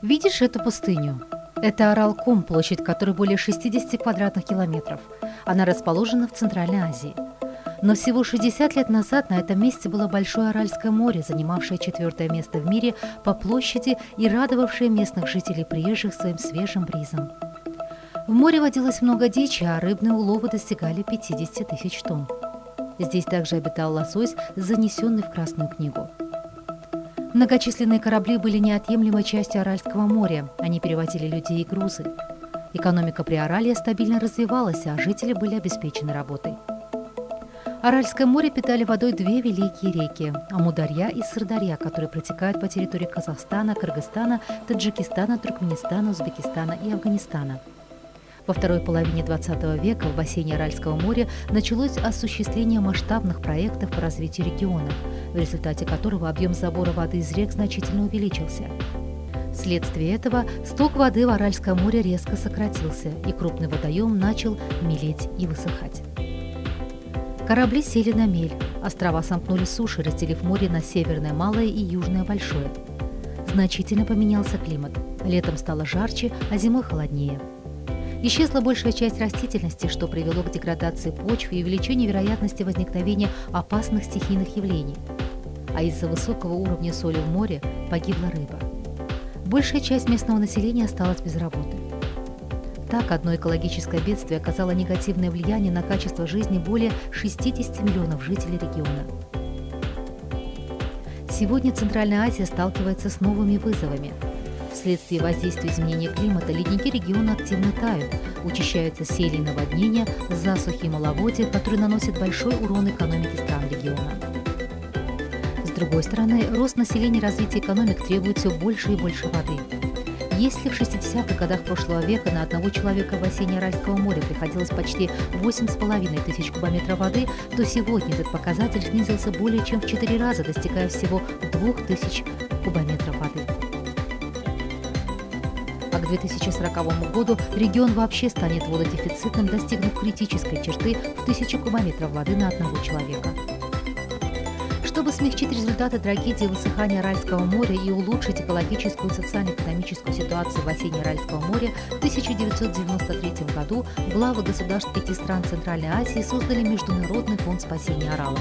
Видишь эту пустыню? Это Аралком, площадь которой более 60 квадратных километров. Она расположена в Центральной Азии. Но всего 60 лет назад на этом месте было Большое Аральское море, занимавшее 4-е место в мире по площади и радовавшее местных жителей приезжих своим свежим бризом. В море водилось много дичи, а рыбные уловы достигали 50 тысяч тонн. Здесь также обитал лосось, занесенный в Красную книгу. Многочисленные корабли были неотъемлемой частью Аральского моря. Они перевозили людей и грузы. Экономика Приаралья стабильно развивалась, а жители были обеспечены работой. Аральское море питали водой две великие реки – Амударья и Сырдарья, которые протекают по территории Казахстана, Кыргызстана, Таджикистана, Туркменистана, Узбекистана и Афганистана. Во второй половине XX века в бассейне Аральского моря началось осуществление масштабных проектов по развитию региона, в результате которого объем забора воды из рек значительно увеличился. Вследствие этого сток воды в Аральском море резко сократился, и крупный водоем начал мелеть и высыхать. Корабли сели на мель, острова сомкнули с суши, разделив море на Северное Малое и Южное Большое. Значительно поменялся климат. Летом стало жарче, а зимой холоднее. Исчезла большая часть растительности, что привело к деградации почвы и увеличению вероятности возникновения опасных стихийных явлений. А из-за высокого уровня соли в море погибла рыба. Большая часть местного населения осталась без работы. Так, одно экологическое бедствие оказало негативное влияние на качество жизни более 60 миллионов жителей региона. Сегодня Центральная Азия сталкивается с новыми вызовами. Вследствие воздействия изменения климата ледники региона активно тают, учащаются сели и наводнения, засухи и маловодья, которые наносят большой урон экономике стран региона. С другой стороны, рост населения и развитие экономик требует все больше и больше воды. Если в 60-х годах прошлого века на одного человека в бассейне Аральского моря приходилось почти 8,5 тысяч кубометров воды, то сегодня этот показатель снизился более чем в 4 раза, достигая всего 2000 кубометров воды. А к 2040 году регион вообще станет вододефицитным, достигнув критической черты в 1000 кубометров воды на одного человека. Чтобы смягчить результаты трагедии высыхания Аральского моря и улучшить экологическую и социально-экономическую ситуацию в бассейне Аральского моря, в 1993 году главы государств 5 стран Центральной Азии создали Международный фонд спасения Арала.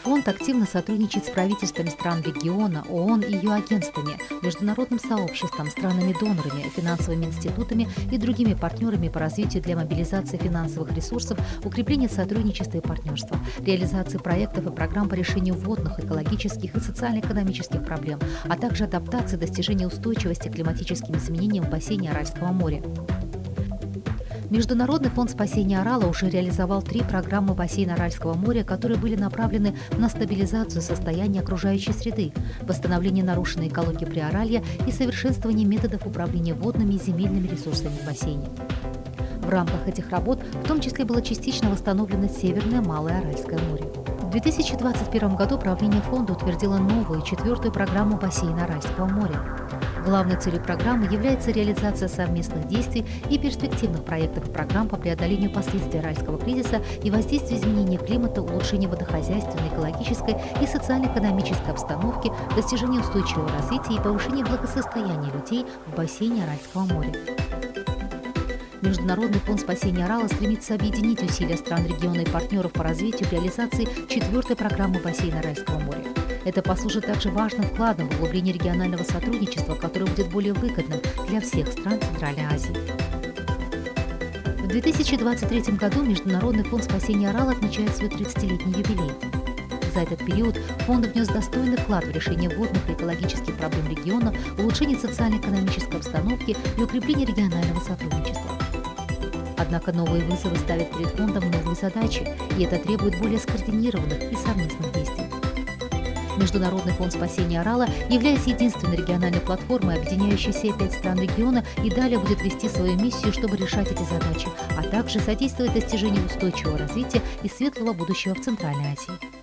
Фонд активно сотрудничает с правительствами стран региона, ООН и ее агентствами, международным сообществом, странами-донорами, финансовыми институтами и другими партнерами по развитию для мобилизации финансовых ресурсов, укрепления сотрудничества и партнерства, реализации проектов и программ по решению водных, экологических и социально-экономических проблем, а также адаптации достижения устойчивости к климатическим изменениям в бассейне Аральского моря. Международный фонд спасения Арала уже реализовал 3 программы бассейна Аральского моря, которые были направлены на стабилизацию состояния окружающей среды, восстановление нарушенной экологии Приаралья и совершенствование методов управления водными и земельными ресурсами в бассейне. В рамках этих работ в том числе было частично восстановлено Северное Малое Аральское море. В 2021 году правление фонда утвердило новую 4-ю программу бассейна Аральского моря. Главной целью программы является реализация совместных действий и перспективных проектов и программ по преодолению последствий аральского кризиса и воздействия изменения климата, улучшения водохозяйственной, экологической и социально-экономической обстановки, достижения устойчивого развития и повышения благосостояния людей в бассейне Аральского моря. Международный фонд спасения Арала стремится объединить усилия стран региона и партнеров по развитию и реализации 4-й программы бассейна Аральского моря. Это послужит также важным вкладом в углубление регионального сотрудничества, которое будет более выгодным для всех стран Центральной Азии. В 2023 году Международный фонд спасения Арала отмечает свой 30-летний юбилей. За этот период фонд внес достойный вклад в решение водных и экологических проблем региона, улучшение социально-экономической обстановки и укрепление регионального сотрудничества. Однако новые вызовы ставят перед фондом новые задачи, и это требует более скоординированных и совместных действий. Международный фонд спасения Арала, являясь единственной региональной платформой, объединяющей все 5 стран региона, и далее будет вести свою миссию, чтобы решать эти задачи, а также содействовать достижению устойчивого развития и светлого будущего в Центральной Азии.